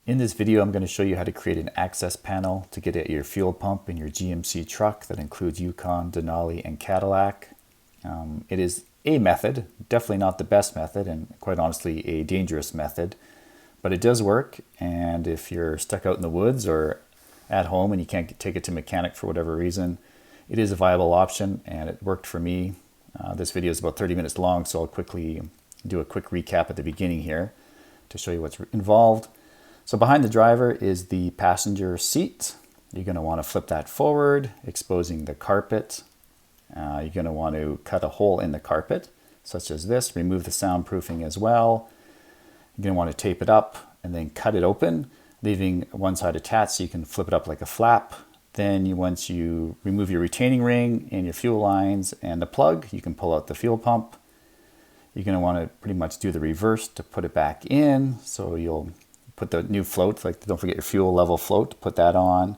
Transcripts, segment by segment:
In this video, I'm going to show you how to create an access panel to get at your fuel pump in your GMC truck that includes Yukon, Denali, and Cadillac. It is a method, definitely not the best method, and quite honestly a dangerous method, but it does work. And if you're stuck out in the woods or at home and you can't take it to mechanic for whatever reason, it is a viable option, and it worked for me. This video is about 30 minutes long, so I'll quickly do a quick recap at the beginning here to show you what's involved. So behind the driver is the passenger seat. You're going to want to flip that forward, exposing the carpet. You're going to want to cut a hole in the carpet, such as this. Remove the soundproofing as well. You're going to want to tape it up and then cut it open, leaving one side attached so you can flip it up like a flap. Then once you remove your retaining ring and your fuel lines and the plug, you can pull out the fuel pump. You're going to want to pretty much do the reverse to put it back in. So you'll put the new float, like don't forget your fuel level float, put that on.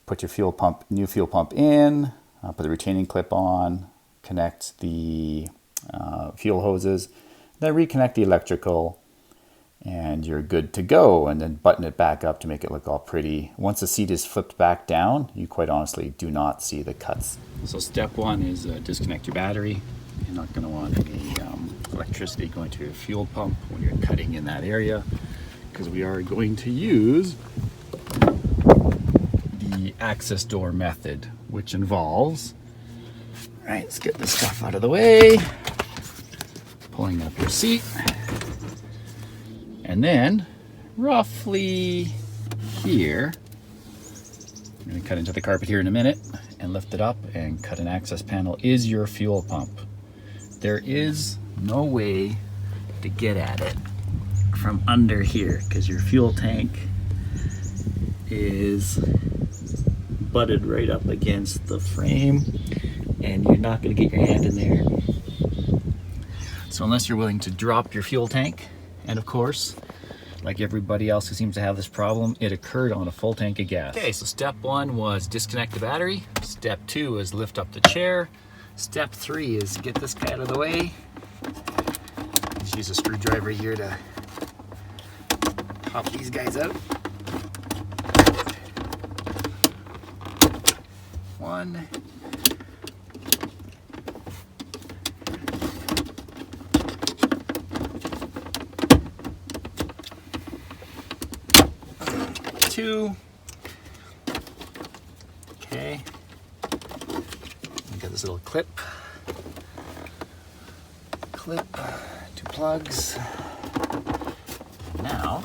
Put your fuel pump, new fuel pump in, put the retaining clip on, connect the fuel hoses, then reconnect the electrical, and you're good to go. And then button it back up to make it look all pretty. Once the seat is flipped back down, you quite honestly do not see the cuts. So step one is disconnect your battery. You're not going to want any electricity going to your fuel pump when you're cutting in that area, because we are going to use the access door method, which involves, all right, let's get this stuff out of the way, pulling up your seat, and then roughly here, I'm going to cut into the carpet here in a minute and lift it up and cut an access panel, is your fuel pump. There is no way to get at it from under here because your fuel tank is butted right up against the frame and you're not going to get your hand in there. So unless you're willing to drop your fuel tank, and of course, like everybody else who seems to have this problem, it occurred on a full tank of gas. Okay, so step one was disconnect the battery. Step two is lift up the chair. Step three is get this guy out of the way. Just use a screwdriver here to pop these guys out. One. Two. Okay. Got this little clip. Two plugs. Now,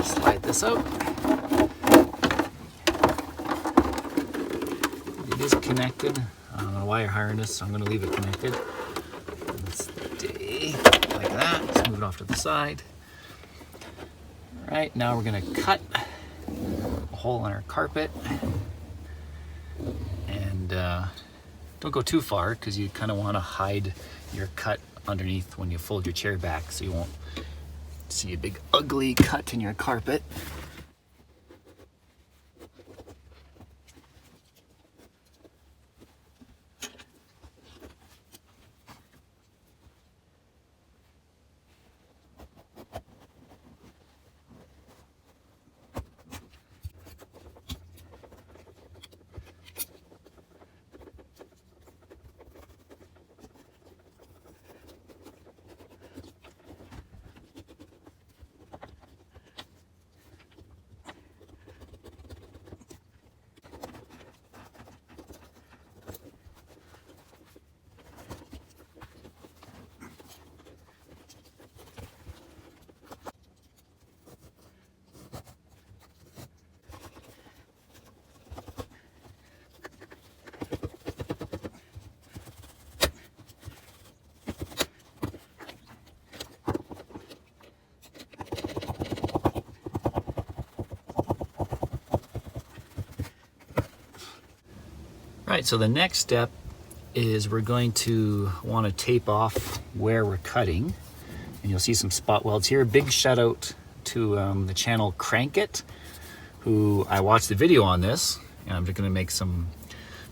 slide this out. It is connected on a wire harness, so I'm going to leave it connected. Let's stay like that. Let's move it off to the side. All right, now we're going to cut a hole in our carpet. And don't go too far because you kind of want to hide your cut underneath when you fold your chair back so you won't see a big ugly cut in your carpet. Right, so the next step is we're going to want to tape off where we're cutting, and you'll see some spot welds here. Big shout out to the channel Crank It, who I watched the video on this, and I'm just going to make some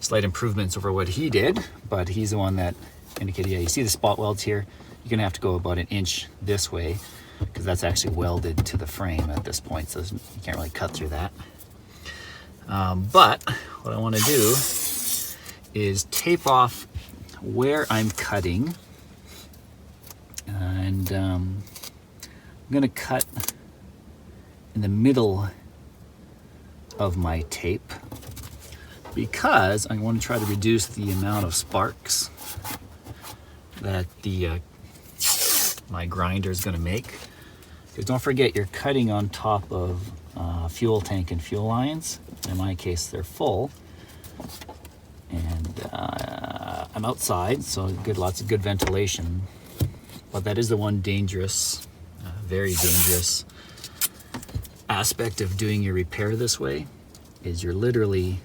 slight improvements over what he did, but he's the one that indicated, yeah, you see the spot welds here, you're going to have to go about an inch this way. because that's actually welded to the frame at this point, so you can't really cut through that. But what I want to do is tape off where I'm cutting, and I'm going to cut in the middle of my tape because I want to try to reduce the amount of sparks that my grinder is going to make. Because don't forget, you're cutting on top of fuel tank and fuel lines. In my case, they're full, and I'm outside, so lots of good ventilation. But that is the one dangerous, very dangerous aspect of doing your repair this way, is you're literally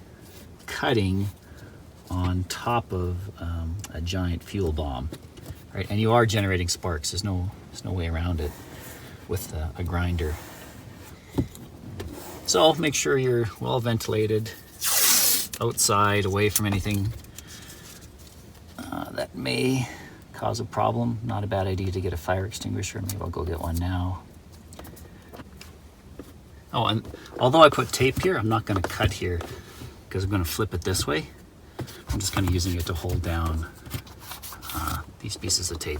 cutting on top of a giant fuel bomb, right? And you are generating sparks. There's no way around it with a grinder. So make sure you're well ventilated, outside, away from anything that may cause a problem. Not a bad idea to get a fire extinguisher. Maybe I'll go get one now. Oh, and although I put tape here, I'm not going to cut here because I'm going to flip it this way. I'm just kind of using it to hold down these pieces of tape.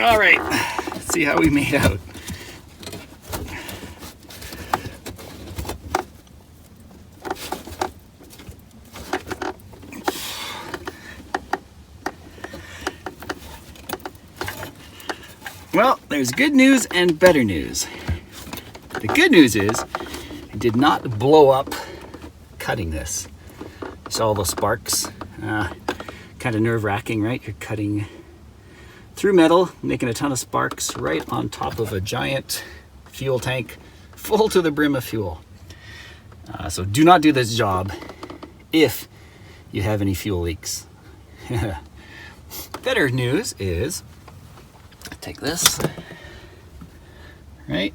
All right, let's see how we made out. Well, there's good news and better news. The good news is I did not blow up cutting this. You saw all those sparks? Kind of nerve-wracking, right? You're cutting through metal, making a ton of sparks right on top of a giant fuel tank full to the brim of fuel. So do not do this job if you have any fuel leaks. Better news is, take this, right?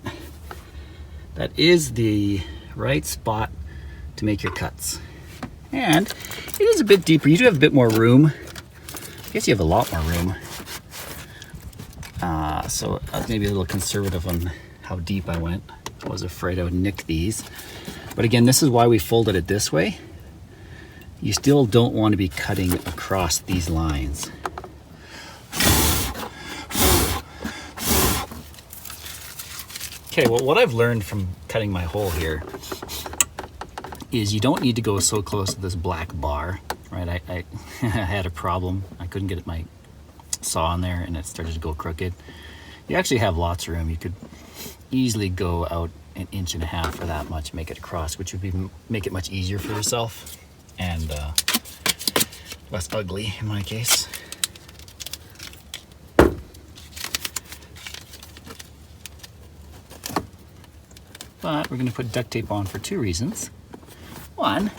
That is the right spot to make your cuts. And it is a bit deeper. You do have a bit more room. I guess you have a lot more room. So I was maybe a little conservative on how deep I went. I was afraid I would nick these. But again, this is why we folded it this way. You still don't want to be cutting across these lines. Okay, well, what I've learned from cutting my hole here is you don't need to go so close to this black bar, right? I had a problem. I couldn't get my saw in there and it started to go crooked, you actually have lots of room. You could easily go out 1.5 inches or that much, make it across, which would make it much easier for yourself and less ugly in my case. But we're going to put duct tape on for 2 reasons. 1,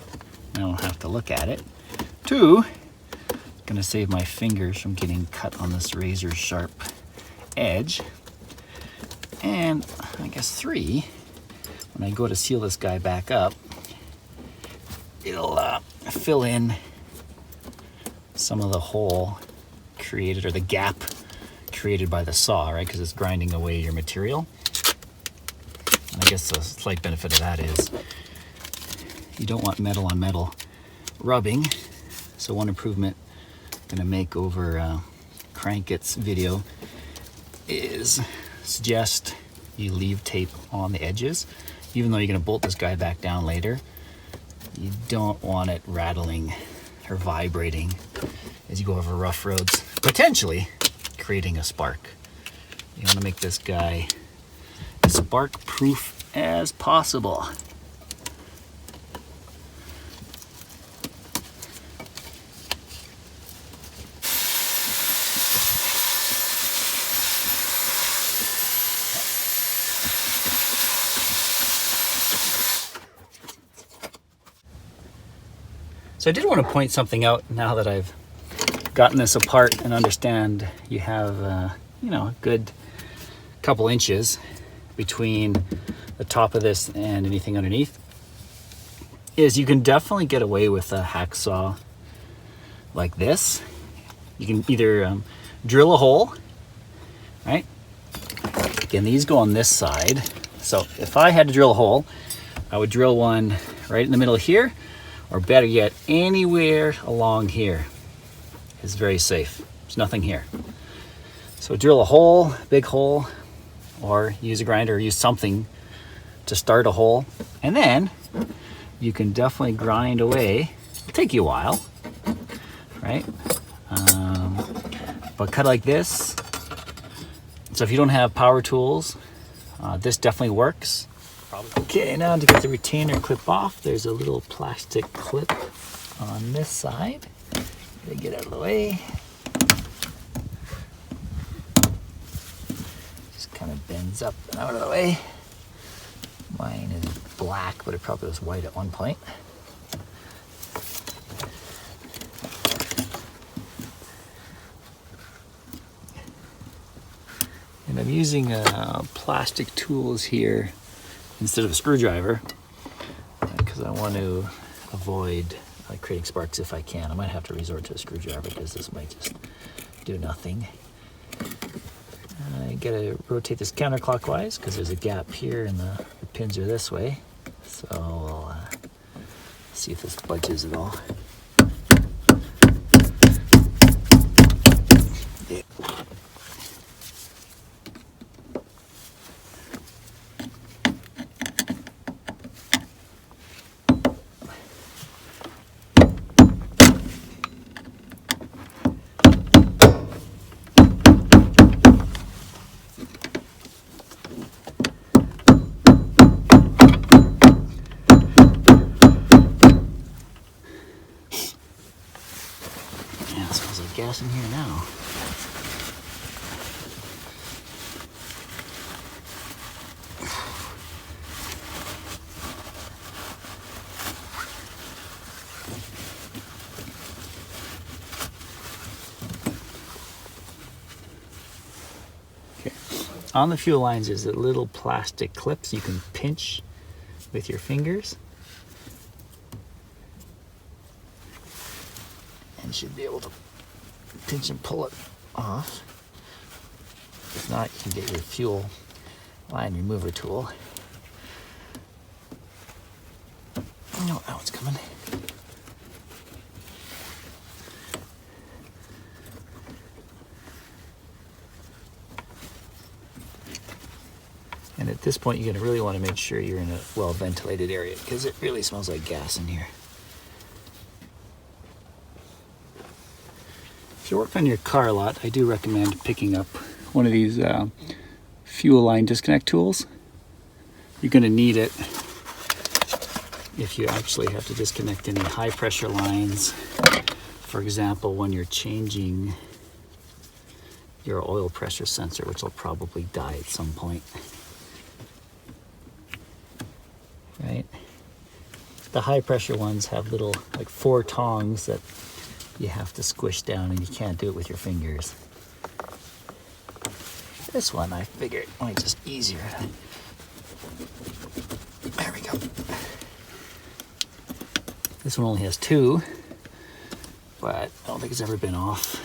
I don't have to look at it. 2, going to save my fingers from getting cut on this razor sharp edge. And I guess 3, when I go to seal this guy back up, it'll fill in some of the hole created, or the gap created by the saw, right? Because it's grinding away your material. And I guess the slight benefit of that is you don't want metal on metal rubbing. So one improvement I'm going to make over Crankit's video is suggest you leave tape on the edges. Even though you're going to bolt this guy back down later, you don't want it rattling or vibrating as you go over rough roads, potentially creating a spark. You want to make this guy as spark proof as possible. So I did want to point something out now that I've gotten this apart and understand you have, a good couple inches between the top of this and anything underneath, is you can definitely get away with a hacksaw like this. You can either drill a hole, right? Again, these go on this side. So if I had to drill a hole, I would drill one right in the middle here, or better yet, anywhere along here is very safe. There's nothing here. So drill a hole, big hole, or use a grinder or use something to start a hole. And then you can definitely grind away. It'll take you a while, right? But cut like this. So if you don't have power tools, this definitely works. Okay, now to get the retainer clip off, there's a little plastic clip on this side. Gotta get out of the way. Just kind of bends up and out of the way. Mine is black, but it probably was white at one point. And I'm using plastic tools here instead of a screwdriver, because I want to avoid creating sparks if I can. I might have to resort to a screwdriver because this might just do nothing. I gotta rotate this counterclockwise because there's a gap here and the pins are this way. So we'll see if this budges at all. Yeah. It smells like gas in here now. Okay. On the fuel lines is a little plastic clips you can pinch with your fingers. And should be able to pinch and pull it off. If not, you can get your fuel line remover tool. No, that one's coming. And at this point, you're going to really want to make sure you're in a well-ventilated area because it really smells like gas in here. If you're working on your car a lot, I do recommend picking up one of these fuel line disconnect tools. You're going to need it if you actually have to disconnect any high pressure lines. For example, when you're changing your oil pressure sensor, which will probably die at some point. Right? The high pressure ones have little, like 4 tongs that you have to squish down, and you can't do it with your fingers. This one, I figured, might just easier. There we go. This one only has 2, but I don't think it's ever been off.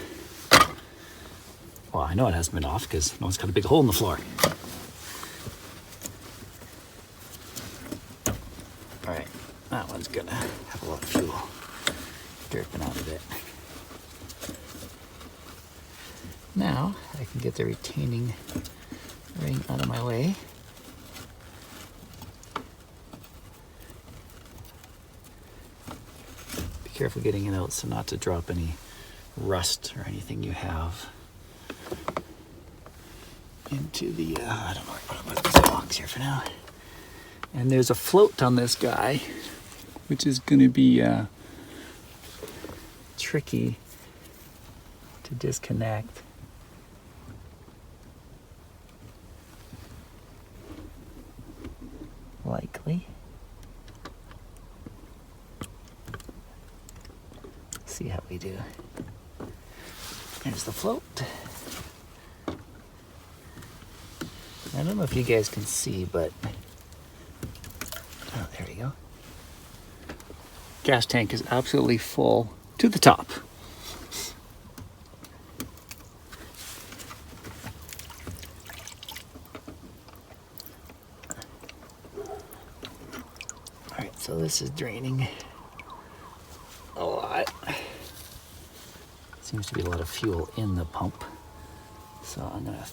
Well, I know it hasn't been off because no one's got a big hole in the floor. All right, that one's gonna have a lot of fuel dripping out of it. Now I can get the retaining ring out of my way. Be careful getting it out so not to drop any rust or anything you have into the, I don't know where to put this box here for now. And there's a float on this guy, which is going to be tricky to disconnect. Likely. See how we do. There's the float. I don't know if you guys can see, but oh, there we go. Gas tank is absolutely full to the top. All right, so this is draining a lot. Seems to be a lot of fuel in the pump. So I'm gonna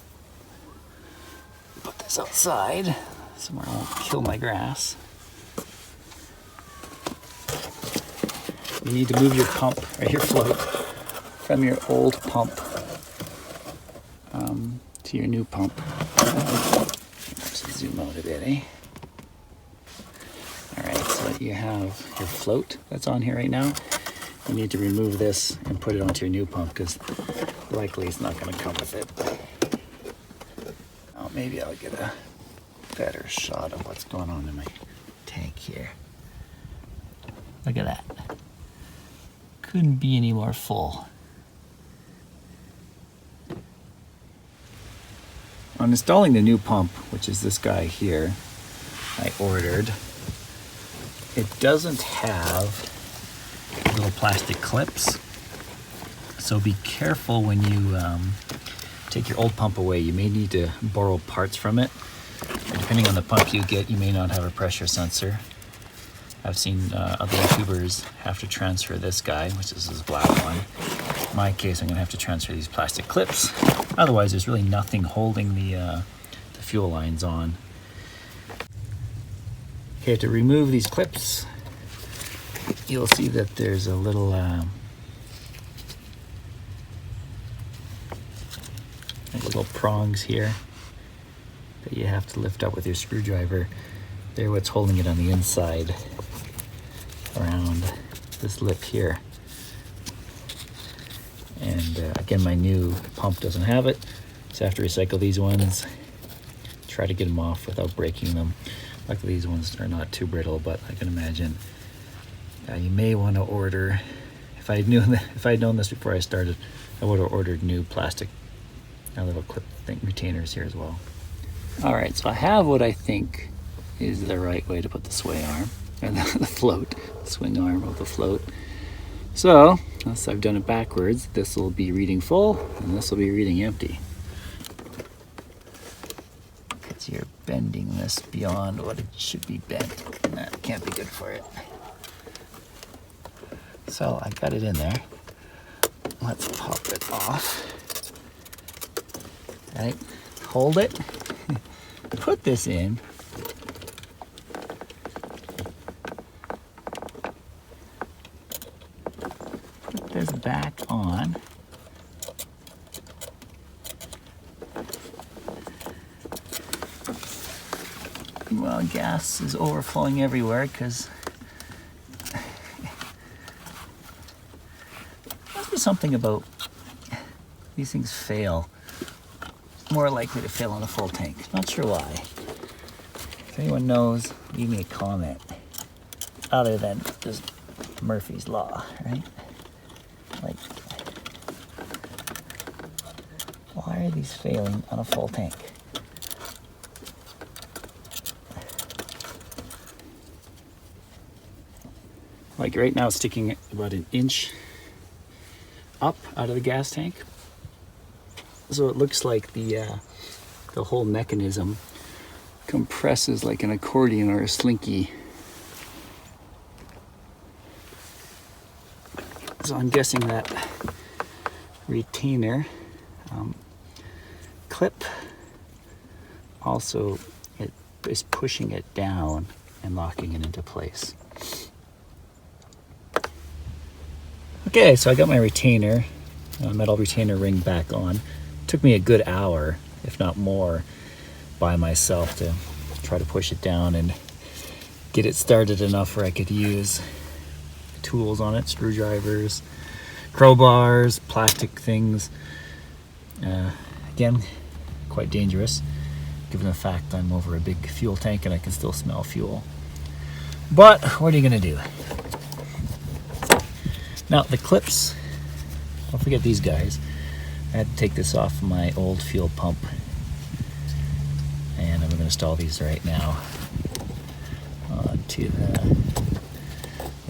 put this outside somewhere I won't kill my grass. You need to move your pump or your float from your old pump to your new pump. Let's zoom out a bit, eh? All right, so you have your float that's on here right now. You need to remove this and put it onto your new pump because likely it's not going to come with it. Oh, maybe I'll get a better shot of what's going on in my tank here. Look at that. Couldn't be any more full. On installing the new pump, which is this guy here, I ordered, it doesn't have little plastic clips. So be careful when you take your old pump away. You may need to borrow parts from it. Depending on the pump you get, you may not have a pressure sensor. I've seen other YouTubers have to transfer this guy, which is this black one. In my case, I'm gonna have to transfer these plastic clips. Otherwise, there's really nothing holding the fuel lines on. Okay, to remove these clips, you'll see that there's a little little prongs here that you have to lift up with your screwdriver. They're what's holding it on the inside around this lip here. And again, my new pump doesn't have it, so I have to recycle these ones, try to get them off without breaking them. Luckily these ones are not too brittle, but I can imagine you may want to order, if I'd known this before I started, I would have ordered new plastic little clip thing retainers here as well. All right, so I have what I think is the right way to put the sway arm, or the float, swing arm of the float. So, unless I've done it backwards, this will be reading full, and this will be reading empty. Because you're bending this beyond what it should be bent, and that can't be good for it. So, I got it in there. Let's pop it off. Right, hold it, put this in, put this back on, Well, gas is overflowing everywhere because must be something about these things fail. More likely to fail on a full tank. Not sure why. If anyone knows, leave me a comment. Other than just Murphy's Law, right? Like, why are these failing on a full tank? Like right now, it's sticking about an inch up out of the gas tank. So it looks like the whole mechanism compresses like an accordion or a slinky. So I'm guessing that retainer clip also it is pushing it down and locking it into place. Okay, so I got my retainer, metal retainer ring back on. Took me a good hour, if not more, by myself to try to push it down and get it started enough where I could use tools on it, screwdrivers, crowbars, plastic things. Again, quite dangerous, given the fact I'm over a big fuel tank and I can still smell fuel. But what are you gonna do? Now the clips, don't forget these guys. I had to take this off my old fuel pump, and I'm gonna install these right now onto the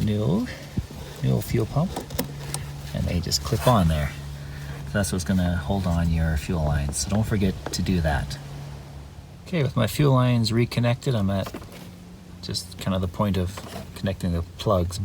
new fuel pump, and they just clip on there. That's what's gonna hold on your fuel lines, so don't forget to do that. Okay, with my fuel lines reconnected, I'm at just kind of the point of connecting the plugs